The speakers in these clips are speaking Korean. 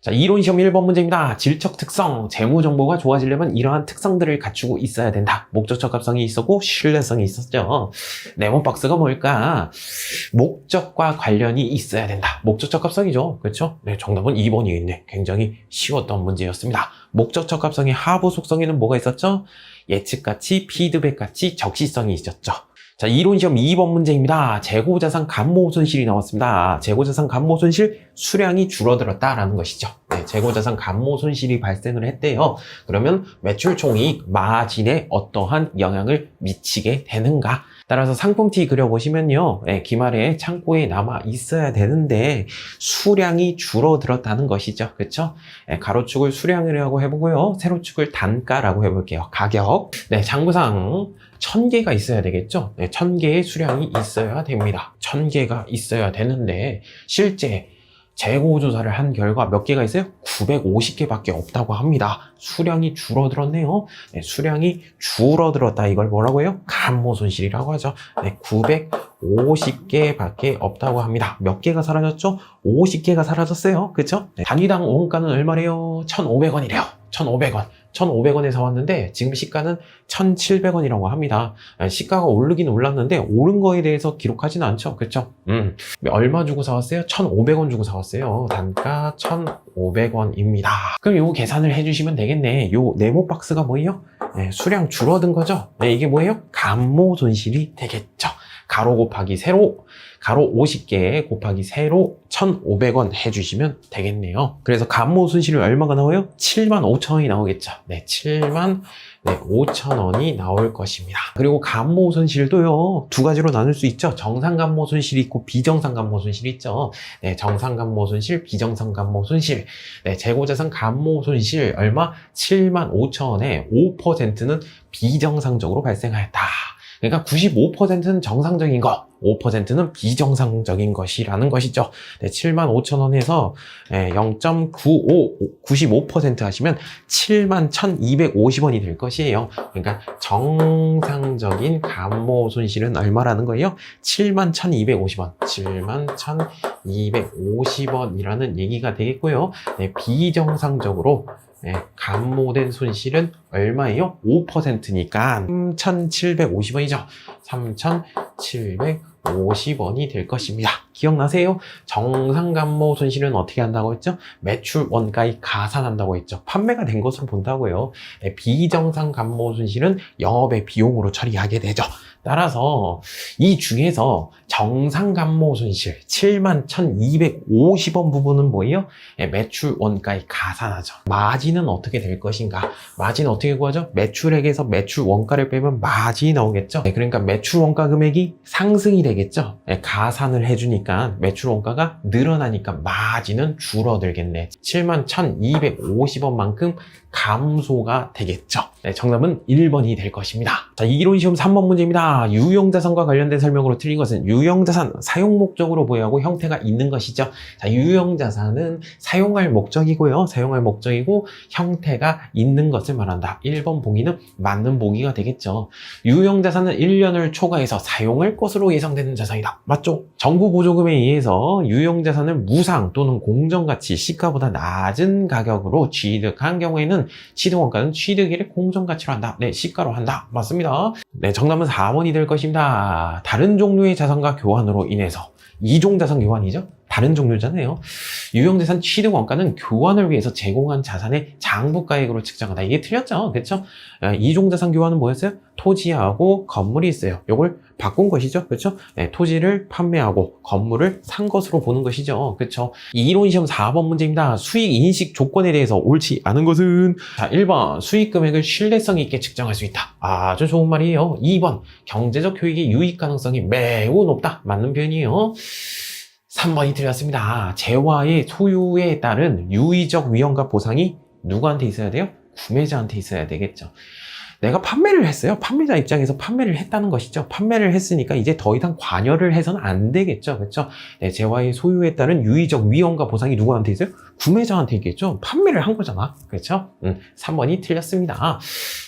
자, 이론시험 1번 문제입니다. 질적 특성, 재무 정보가 좋아지려면 이러한 특성들을 갖추고 있어야 된다. 목적 적합성이 있었고 신뢰성이 있었죠. 네모 박스가 뭘까? 목적과 관련이 있어야 된다. 목적 적합성이죠. 그렇죠? 네, 정답은 2번이겠네. 굉장히 쉬웠던 문제였습니다. 목적 적합성의 하부 속성에는 뭐가 있었죠? 예측가치, 피드백가치, 적시성이 있었죠. 자, 이론시험 2번 문제입니다. 재고자산 감모 손실이 나왔습니다. 재고자산 감모 손실 수량이 줄어들었다라는 것이죠. 네, 재고자산 감모 손실이 발생을 했대요. 그러면 매출총익 마진에 어떠한 영향을 미치게 되는가? 따라서 상품티 그려보시면요. 네, 기말에 창고에 남아 있어야 되는데 수량이 줄어들었다는 것이죠. 그렇죠? 네, 가로축을 수량이라고 해보고요. 세로축을 단가라고 해볼게요. 가격. 네, 장부상 1000개가 있어야 되겠죠? 네, 1000개의 수량이 있어야 됩니다. 1000개가 있어야 되는데 실제 재고조사를 한 결과 몇 개가 있어요? 950개밖에 없다고 합니다. 수량이 줄어들었네요. 네, 수량이 줄어들었다. 이걸 뭐라고 해요? 감모 손실이라고 하죠. 네, 950개밖에 없다고 합니다. 몇 개가 사라졌죠? 50개가 사라졌어요. 그쵸? 네, 단위당 원가는 얼마래요? 1,500원이래요. 1,500원. 1,500원에 사왔는데 지금 시가는 1,700원이라고 합니다. 시가가 오르긴 올랐는데 오른 거에 대해서 기록하지는 않죠. 그쵸? 얼마 주고 사왔어요? 1,500원 주고 사왔어요. 단가 1,500원입니다. 그럼 요거 계산을 해주시면 되겠네. 요 네모 박스가 뭐예요? 네, 수량 줄어든 거죠? 네, 이게 뭐예요? 감모 손실이 되겠죠. 가로 곱하기 세로, 가로 50개 곱하기 세로 1,500원 해주시면 되겠네요. 그래서 감모 손실은 얼마가 나와요? 75,000원이 나오겠죠. 네, 75,000원이 나올 것입니다. 그리고 감모 손실도요, 두 가지로 나눌 수 있죠. 정상 감모 손실이 있고 비정상 감모 손실이 있죠. 네, 정상 감모 손실, 비정상 감모 손실. 네, 재고자산 감모 손실 얼마? 75,000원에 5%는 비정상적으로 발생하였다. 그러니까 95%는 정상적인 것, 5%는 비정상적인 것이라는 것이죠. 네, 75,000원에서 0.95, 95% 하시면 71,250원이 될 것이에요. 그러니까 정상적인 감모 손실은 얼마라는 거예요? 71,250원, 71,250원이라는 얘기가 되겠고요. 네, 비정상적으로 감모된 손실은 얼마예요? 5%니까 3,750원이죠. 3,750원이 될 것입니다. 기억나세요? 정상 감모 손실은 어떻게 한다고 했죠? 매출 원가에 가산한다고 했죠. 판매가 된 것으로 본다고요. 비정상 감모 손실은 영업의 비용으로 처리하게 되죠. 따라서 이 중에서 정상 감모 손실 71,250원 부분은 뭐예요? 매출 원가에 가산하죠. 마진은 어떻게 될 것인가? 마진 어떻게 구하죠? 매출액에서 매출 원가를 빼면 마진이 나오겠죠. 그러니까 매출 원가 금액이 상승이 되겠죠. 가산을 해주니까 매출 원가가 늘어나니까 마진은 줄어들겠네. 71,250원만큼 감소가 되겠죠. 네, 정답은 1번이 될 것입니다. 자, 이론시험 3번 문제입니다. 유형자산과 관련된 설명으로 틀린 것은 유형자산, 사용 목적으로 보유하고 형태가 있는 것이죠. 자, 유형자산은 사용할 목적이고요. 사용할 목적이고 형태가 있는 것을 말한다. 1번 봉의는 맞는 봉의가 되겠죠. 유형자산은 1년을 초과해서 사용할 것으로 예상되는 자산이다. 맞죠? 정부 보조금에 의해서 유형자산을 무상 또는 공정가치 시가보다 낮은 가격으로 취득한 경우에는 취득원가는 취득일의 공정가치로 한다. 네, 시가로 한다. 맞습니다. 네, 정답은 4번이 될 것입니다. 다른 종류의 자산과 교환으로 인해서 이종자산 교환이죠? 다른 종류잖아요. 유형자산 취득원가는 교환을 위해서 제공한 자산의 장부가액으로 측정한다. 이게 틀렸죠? 그렇죠? 이종자산 교환은 뭐였어요? 토지하고 건물이 있어요. 이걸 바꾼 것이죠. 그렇죠? 네, 토지를 판매하고 건물을 산 것으로 보는 것이죠. 그렇죠? 이론시험 4번 문제입니다. 수익 인식 조건에 대해서 옳지 않은 것은 자, 1번 수익 금액을 신뢰성 있게 측정할 수 있다. 아주 좋은 말이에요. 2번 경제적 효익의 유익 가능성이 매우 높다. 맞는 표현이에요. 3번이 틀렸습니다. 재화의 소유에 따른 유의적 위험과 보상이 누구한테 있어야 돼요? 구매자한테 있어야 되겠죠. 내가 판매를 했어요. 판매자 입장에서 판매를 했다는 것이죠. 판매를 했으니까 이제 더 이상 관여를 해서는 안 되겠죠. 그렇죠? 네, 재화의 소유에 따른 유의적 위험과 보상이 누구한테 있어요? 구매자한테 있겠죠. 판매를 한 거잖아. 그렇죠? 3번이 틀렸습니다.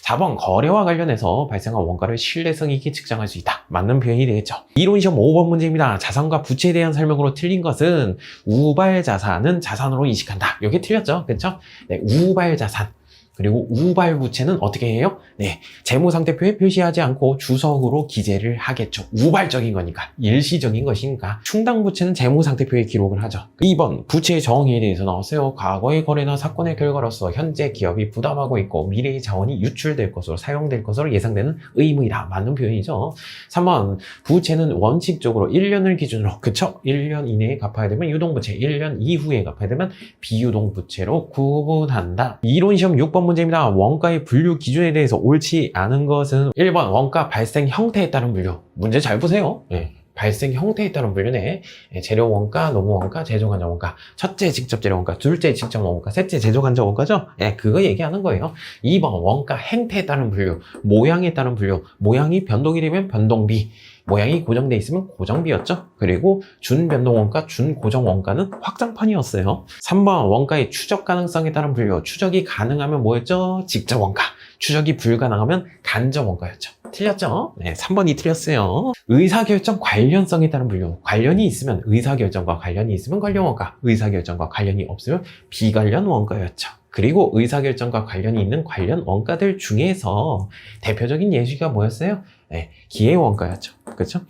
4번 거래와 관련해서 발생한 원가를 신뢰성 있게 측정할 수 있다. 맞는 표현이 되겠죠. 이론시험 5번 문제입니다. 자산과 부채에 대한 설명으로 틀린 것은 우발 자산은 자산으로 인식한다. 이게 틀렸죠. 그렇죠? 네, 우발 자산. 그리고 우발 부채는 어떻게 해요? 네, 재무상태표에 표시하지 않고 주석으로 기재를 하겠죠. 우발적인 거니까, 일시적인 것이니까. 충당 부채는 재무상태표에 기록을 하죠. 2번, 부채의 정의에 대해서 나왔어요. 과거의 거래나 사건의 결과로서 현재 기업이 부담하고 있고 미래의 자원이 유출될 것으로 사용될 것으로 예상되는 의무이다. 맞는 표현이죠. 3번, 부채는 원칙적으로 1년을 기준으로, 그쵸? 1년 이내에 갚아야 되면 유동부채, 1년 이후에 갚아야 되면 비유동부채로 구분한다. 이론시험 6번 문제입니다. 원가의 분류 기준에 대해서 옳지 않은 것은 1번 원가 발생 형태에 따른 분류. 문제 잘 보세요. 네. 발생 형태에 따른 분류네. 재료 원가, 노무 원가, 제조 간접 원가. 첫째 직접 재료 원가, 둘째 직접 노무 원가, 셋째 제조 간접 원가죠? 예, 그거 얘기하는 거예요. 2번 원가 행태에 따른 분류, 모양에 따른 분류. 모양이 변동이 되면 변동비, 모양이 고정돼 있으면 고정비였죠. 그리고 준변동 원가, 준고정 원가는 확장판이었어요. 3번 원가의 추적 가능성에 따른 분류. 추적이 가능하면 뭐였죠? 직접 원가. 추적이 불가능하면 간접 원가였죠. 틀렸죠? 네, 3번이 틀렸어요. 의사결정 관련성에 따른 분류. 관련이 있으면 의사결정과 관련이 있으면 관련 원가, 의사결정과 관련이 없으면 비관련 원가였죠. 그리고 의사결정과 관련이 있는 관련 원가들 중에서 대표적인 예시가 뭐였어요? 네, 기회원가였죠. 그렇죠?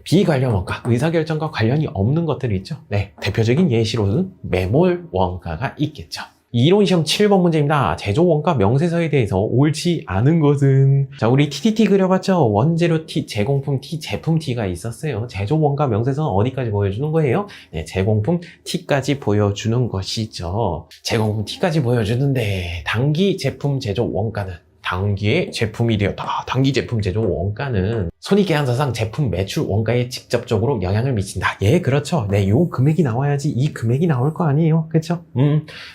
비관련 원가, 의사결정과 관련이 없는 것들이 있죠. 네, 대표적인 예시로는 매몰 원가가 있겠죠. 이론시험 7번 문제입니다. 제조원가 명세서에 대해서 옳지 않은 것은, 자, 우리 TTT 그려봤죠? 원재료 T, 제공품 T, 제품 T가 있었어요. 제조원가 명세서는 어디까지 보여주는 거예요? 네, 제공품 T까지 보여주는 것이죠. 제공품 T까지 보여주는데 단기 제품 제조 원가는 단기의 제품이 되었다. 단기 제품 제조 원가는 손익계산서상 제품 매출 원가에 직접적으로 영향을 미친다. 예, 그렇죠. 네, 요 금액이 나와야지 이 금액이 나올 거 아니에요. 그렇죠?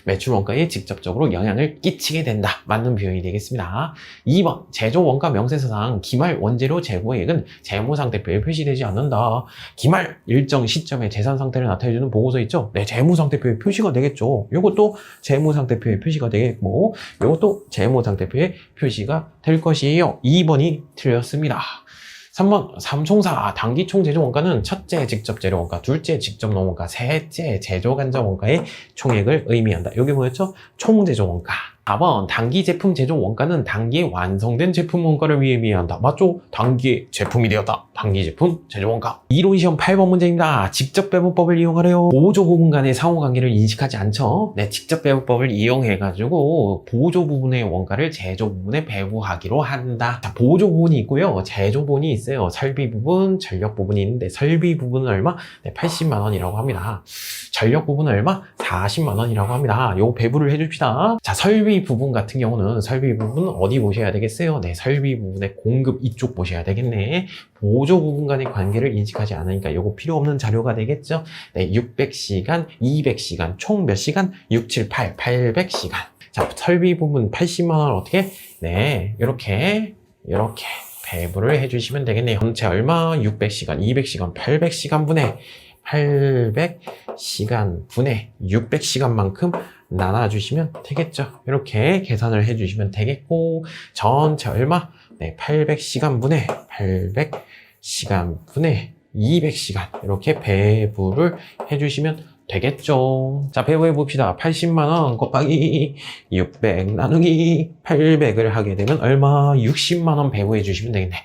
매출 원가에 직접적으로 영향을 끼치게 된다. 맞는 표현이 되겠습니다. 2번, 제조 원가 명세서상 기말 원재료 재고액은 재무상태표에 표시되지 않는다. 기말 일정 시점에 재산 상태를 나타내주는 보고서 있죠? 네, 재무상태표에 표시가 되겠죠. 요것도 재무상태표에 표시가 되겠고, 요것도 재무상태표에 표시가 될 것이에요. 2번이 틀렸습니다. 3번, 삼총사 단기총 제조 원가는 첫째 직접 재료 원가, 둘째 직접 노무 원가, 셋째 제조 간접 원가의 총액을 의미한다. 여기 뭐였죠? 총 제조 원가. 4번, 단기 제품 제조 원가는 단기에 완성된 제품 원가를 의미한다. 맞죠? 단기에 제품이 되었다. 단기 제품 제조 원가. 이론시험 8번 문제입니다. 직접 배분법을 이용하래요. 보조 부분 간의 상호관계를 인식하지 않죠? 네, 직접 배분법을 이용해가지고 보조 부분의 원가를 제조 부분에 배분하기로 한다. 자, 보조 부분이 있고요. 제조 부분이 있어요. 설비 부분, 전력 부분이 있는데 설비 부분은 얼마? 네, 80만 원이라고 합니다. 전력 부분은 얼마? 40만 원이라고 합니다. 요거 배분을 해줍시다. 자, 설비 부분 같은 경우는 설비 부분 어디 보셔야 되겠어요? 네, 설비 부분의 공급 이쪽 보셔야 되겠네. 보조 부분 간의 관계를 인식하지 않으니까 요거 필요 없는 자료가 되겠죠? 네, 600시간, 200시간, 총 몇 시간? 6, 7, 8, 800시간. 자, 설비 부분 80만 원 어떻게? 네, 이렇게 배분을 해주시면 되겠네요. 전체 얼마? 600시간, 200시간, 800시간 분의 800시간 분의 600시간만큼 나눠주시면 되겠죠. 이렇게 계산을 해주시면 되겠고, 전체 얼마? 네, 800시간 분의 800시간 분의 200시간 이렇게 배분을 해주시면 되겠죠. 자, 배분해 봅시다. 80만원 곱하기 600 나누기 800을 하게 되면 얼마? 60만원 배분해 주시면 되겠네.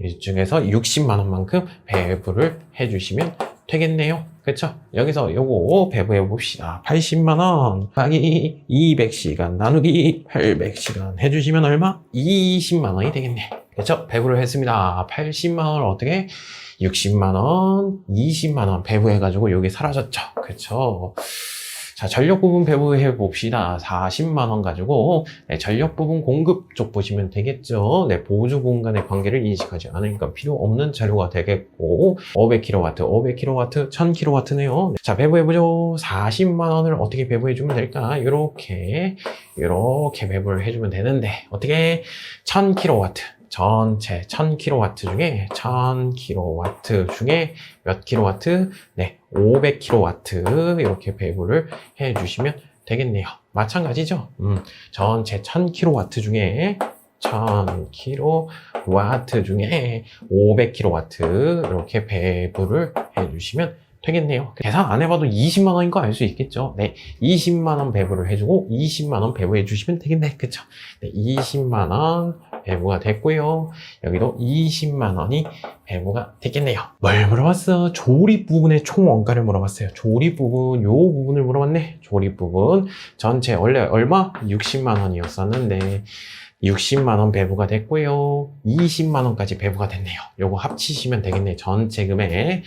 이 중에서 60만원만큼 배분을 해주시면 되겠네요. 그쵸? 여기서 요거 배분해 봅시다. 80만원 곱하기 200시간 나누기 800시간 해주시면 얼마? 20만원이 되겠네. 그쵸? 배분을 했습니다. 80만원을 어떻게? 60만원, 20만원 배분해가지고 여기 사라졌죠. 그쵸? 자, 전력 부분 배부해 봅시다. 40만 원 가지고 네, 전력 부분 공급 쪽 보시면 되겠죠. 네, 보조 공간의 관계를 인식하지 않으니까 필요 없는 자료가 되겠고 500kW, 500kW, 1000kW네요. 자, 배부해보죠. 40만 원을 어떻게 배부해주면 될까? 이렇게 배부를 해주면 되는데 어떻게 1000kW 전체 1000kW 중에 1000kW 중에 몇 kW? 네, 500kW 이렇게 배부를 해주시면 되겠네요. 마찬가지죠. 전체 1000kW 중에 1000kW 중에 500kW 이렇게 배부를 해주시면 되겠네요. 계산 안 해봐도 20만 원인 거 알 수 있겠죠. 네, 20만 원 배부를 해주고 20만 원 배부해 주시면 되겠네. 그쵸? 네, 20만 원 배부가 됐고요. 여기도 20만 원이 배부가 됐겠네요. 뭘 물어봤어? 조립 부분의 총 원가를 물어봤어요. 조립 부분, 요 부분을 물어봤네. 조립 부분 전체 원래 얼마? 60만 원이었었는데 60만 원 배부가 됐고요. 20만 원까지 배부가 됐네요. 요거 합치시면 되겠네. 전체 금액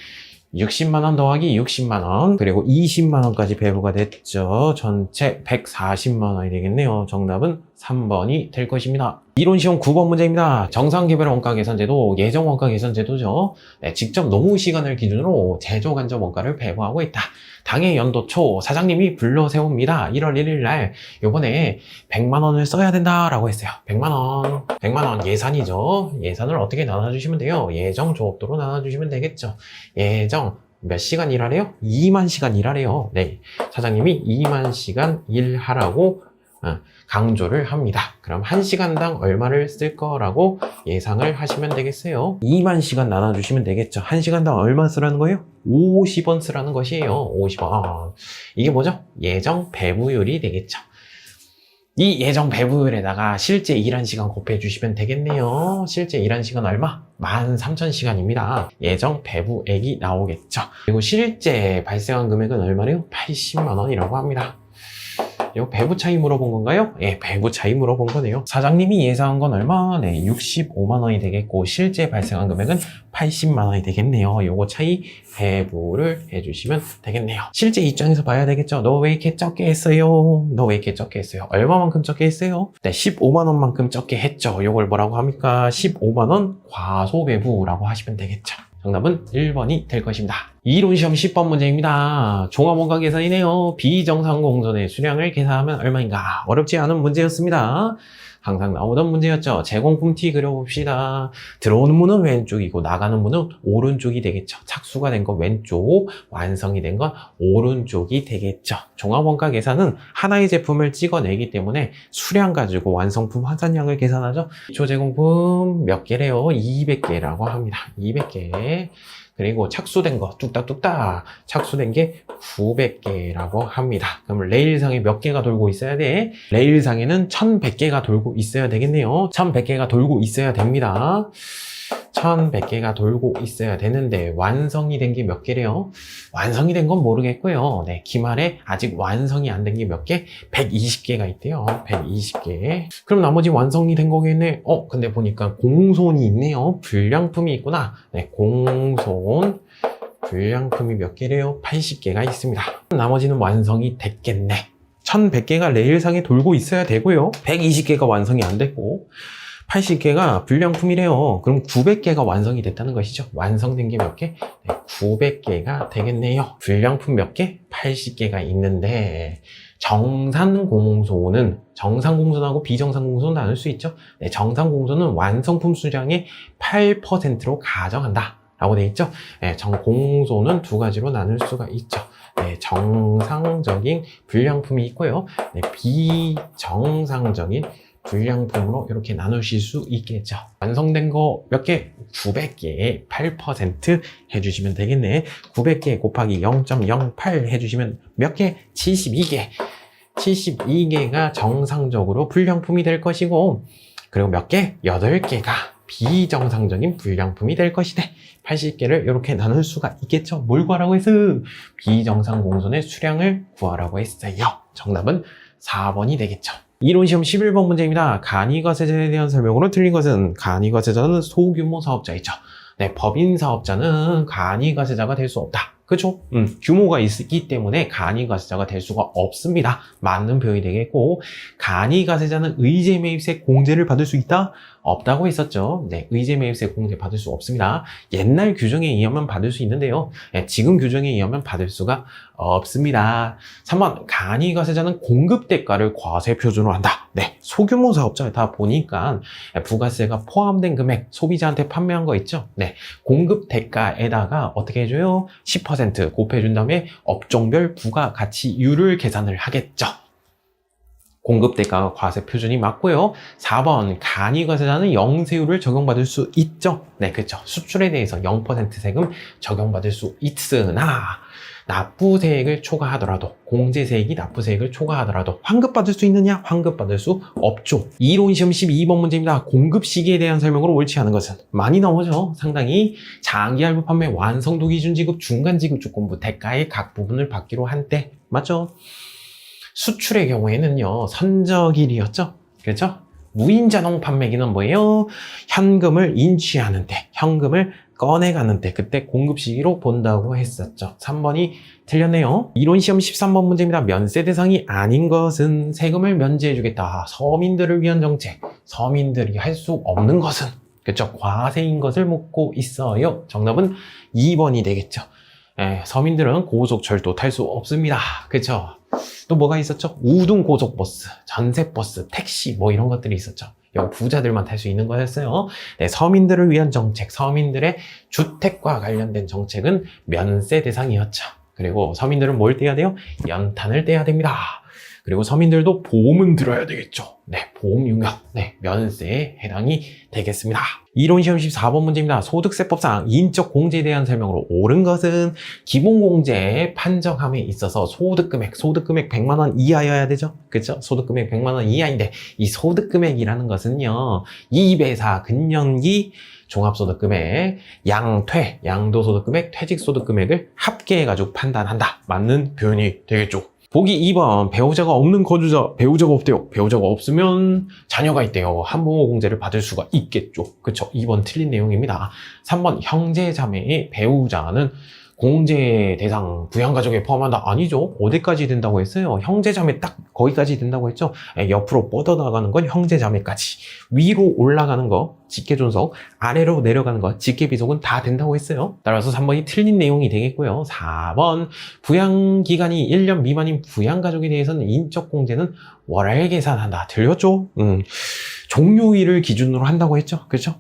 60만 원 더하기 60만 원 그리고 20만 원까지 배부가 됐죠. 전체 140만 원이 되겠네요. 정답은 3번이 될 것입니다. 이론 시험 9번 문제입니다. 정상개별 원가 계산제도 예정 원가 계산제도죠. 네, 직접 노무 시간을 기준으로 제조 간접 원가를 배부하고 있다. 당해 연도 초 사장님이 불러 세웁니다. 1월 1일 날 요번에 100만 원을 써야 된다라고 했어요. 100만 원. 100만 원 예산이죠. 예산을 어떻게 나눠주시면 돼요? 예정 조업도로 나눠주시면 되겠죠. 예정 몇 시간 일하래요? 2만 시간 일하래요. 네, 사장님이 2만 시간 일하라고 강조를 합니다. 그럼 1시간당 얼마를 쓸 거라고 예상을 하시면 되겠어요. 2만 시간 나눠주시면 되겠죠. 1시간당 얼마 쓰라는 거예요? 50원 쓰라는 것이에요. 50원. 이게 뭐죠? 예정 배부율이 되겠죠. 이 예정 배부율에다가 실제 일한 시간 곱해 주시면 되겠네요. 실제 일한 시간 얼마? 13,000시간입니다. 예정 배부액이 나오겠죠. 그리고 실제 발생한 금액은 얼마래요? 80만 원이라고 합니다. 이거 배부 차이 물어본 건가요? 예, 배부 차이 물어본 거네요. 사장님이 예상한 건 얼마? 네, 65만 원이 되겠고 실제 발생한 금액은 80만 원이 되겠네요. 요거 차이 배부를 해주시면 되겠네요. 실제 입장에서 봐야 되겠죠. 너 왜 이렇게 적게 했어요? 너 왜 이렇게 적게 했어요? 얼마만큼 적게 했어요? 네, 15만 원만큼 적게 했죠. 요걸 뭐라고 합니까? 15만 원 과소배부라고 하시면 되겠죠. 정답은 1번이 될 것입니다. 이론시험 10번 문제입니다. 종합원가 계산이네요. 비정상 공선의 수량을 계산하면 얼마인가? 어렵지 않은 문제였습니다. 항상 나오던 문제였죠. 제공품 T 그려봅시다. 들어오는 문은 왼쪽이고 나가는 문은 오른쪽이 되겠죠. 착수가 된 건 왼쪽, 완성이 된 건 오른쪽이 되겠죠. 종합원가 계산은 하나의 제품을 찍어내기 때문에 수량 가지고 완성품 환산량을 계산하죠. 기초제공품 몇 개래요? 200개라고 합니다. 200개. 그리고 착수된 거 뚝딱뚝딱 착수된 게 900개라고 합니다. 그럼 레일상에 몇 개가 돌고 있어야 돼? 레일상에는 1100개가 돌고 있어야 되겠네요. 1100개가 돌고 있어야 됩니다. 1100개가 돌고 있어야 되는데 완성이 된 게 몇 개래요? 완성이 된 건 모르겠고요. 네, 기말에 아직 완성이 안 된 게 몇 개? 120개가 있대요. 120개. 그럼 나머지 완성이 된 거겠네. 근데 보니까 공손이 있네요. 불량품이 있구나. 네, 공손 불량품이 몇 개래요? 80개가 있습니다. 나머지는 완성이 됐겠네. 1100개가 레일상에 돌고 있어야 되고요. 120개가 완성이 안 됐고 80개가 불량품이래요. 그럼 900개가 완성이 됐다는 것이죠. 완성된 게 몇 개? 네, 900개가 되겠네요. 불량품 몇 개? 80개가 있는데 정산공소는 정상공소하고 비정상공소는 나눌 수 있죠. 네, 정상공소는 완성품 수량의 8%로 가정한다 라고 되어 있죠. 네, 공소는 두 가지로 나눌 수가 있죠. 네, 정상적인 불량품이 있고요. 네, 비정상적인 불량품으로 이렇게 나누실 수 있겠죠. 완성된 거 몇 개? 900개에 8% 해주시면 되겠네. 900개 곱하기 0.08 해주시면 몇 개? 72개. 72개가 정상적으로 불량품이 될 것이고 그리고 몇 개? 8개가 비정상적인 불량품이 될 것이네. 80개를 이렇게 나눌 수가 있겠죠. 뭘 구하라고 했어? 비정상 공손의 수량을 구하라고 했어요. 정답은 4번이 되겠죠. 이론시험 11번 문제입니다. 간이과세자에 대한 설명으로 틀린 것은 간이과세자는 소규모 사업자이죠. 네, 법인 사업자는 간이과세자가 될 수 없다. 그죠? 규모가 있기 때문에 간이과세자가 될 수가 없습니다. 맞는 표현이 되겠고, 간이과세자는 의제매입세 공제를 받을 수 있다? 없다고 했었죠. 네, 의제매입세 공제 받을 수 없습니다. 옛날 규정에 의하면 받을 수 있는데요. 네, 지금 규정에 의하면 받을 수가 없습니다. 3번, 간이과세자는 공급대가를 과세 표준으로 한다. 네, 소규모 사업자다 보니까 부가세가 포함된 금액, 소비자한테 판매한 거 있죠? 네, 공급대가에다가 어떻게 해줘요? 10% 곱해준 다음에 업종별 부가가치율을 계산을 하겠죠. 공급대가 과세 표준이 맞고요. 4번, 간이과세자는 영세율을 적용받을 수 있죠. 네, 그렇죠. 수출에 대해서 0% 세금 적용받을 수 있으나 납부세액을 초과하더라도, 공제세액이 납부세액을 초과하더라도 환급받을 수 있느냐? 환급받을 수 없죠. 이론시험 12번 문제입니다. 공급시기에 대한 설명으로 옳지 않은 것은 많이 나오죠. 상당히 장기할부 판매, 완성도 기준 지급, 중간 지급 조건부, 대가의 각 부분을 받기로 한때 맞죠? 수출의 경우에는요, 선적일이었죠. 그렇죠? 무인자동 판매기는 뭐예요? 현금을 인취하는데, 현금을 꺼내가는데, 그때 공급 시기로 본다고 했었죠. 3번이 틀렸네요. 이론시험 13번 문제입니다. 면세 대상이 아닌 것은 세금을 면제해주겠다. 서민들을 위한 정책. 서민들이 할 수 없는 것은, 그렇죠? 과세인 것을 묻고 있어요. 정답은 2번이 되겠죠. 서민들은 고속철도 탈 수 없습니다. 그렇죠? 또 뭐가 있었죠? 우등 고속버스, 전세버스, 택시 뭐 이런 것들이 있었죠. 이거 부자들만 탈 수 있는 거였어요. 네, 서민들을 위한 정책, 서민들의 주택과 관련된 정책은 면세 대상이었죠. 그리고 서민들은 뭘 떼야 돼요? 연탄을 떼야 됩니다. 그리고 서민들도 보험은 들어야 되겠죠. 네, 보험 융역, 네, 면세에 해당이 되겠습니다. 이론시험 14번 문제입니다. 소득세법상 인적 공제에 대한 설명으로 옳은 것은 기본공제 판정함에 있어서 소득금액 100만 원 이하여야 되죠. 그렇죠? 소득금액 100만 원 이하인데 이 소득금액이라는 것은요, 2배사 근년기 종합소득금액, 양도소득금액, 퇴직소득금액을 합계해가지고 판단한다. 맞는 표현이 되겠죠. 보기 2번, 배우자가 없는 거주자, 배우자가 없대요. 배우자가 없으면 자녀가 있대요. 한부모 공제를 받을 수가 있겠죠. 그쵸? 2번 틀린 내용입니다. 3번, 형제 자매의 배우자는 공제 대상 부양가족에 포함한다? 아니죠. 어디까지 된다고 했어요? 형제 자매 딱 거기까지 된다고 했죠. 옆으로 뻗어나가는 건 형제 자매까지, 위로 올라가는 거 직계존속, 아래로 내려가는 거 직계비속은 다 된다고 했어요. 따라서 3번이 틀린 내용이 되겠고요. 4번, 부양기간이 1년 미만인 부양가족에 대해서는 인적공제는 월할 계산한다. 들렸죠? 종료일을 기준으로 한다고 했죠. 그렇죠?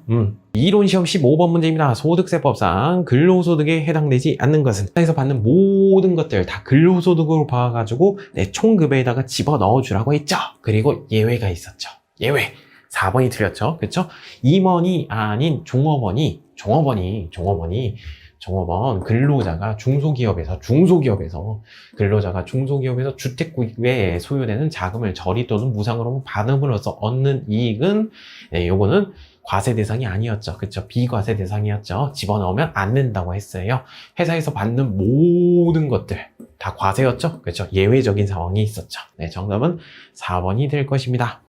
이론시험 15번 문제입니다. 소득세법상 근로소득에 해당되지 않는 것은 회사에서 받는 모든 것들 다 근로소득으로 봐가지고 내 총급여에다가 집어넣어 주라고 했죠. 그리고 예외가 있었죠. 예외. 4번이 틀렸죠. 그렇죠? 임원이 아닌 종업원 근로자가 중소기업에서 주택구입에 소요되는 자금을 저리 또는 무상으로 받음으로써 얻는 이익은, 네, 요거는 과세 대상이 아니었죠. 그쵸? 비과세 대상이었죠. 집어넣으면 안 된다고 했어요. 회사에서 받는 모든 것들 다 과세였죠. 그쵸? 예외적인 상황이 있었죠. 네, 정답은 4번이 될 것입니다.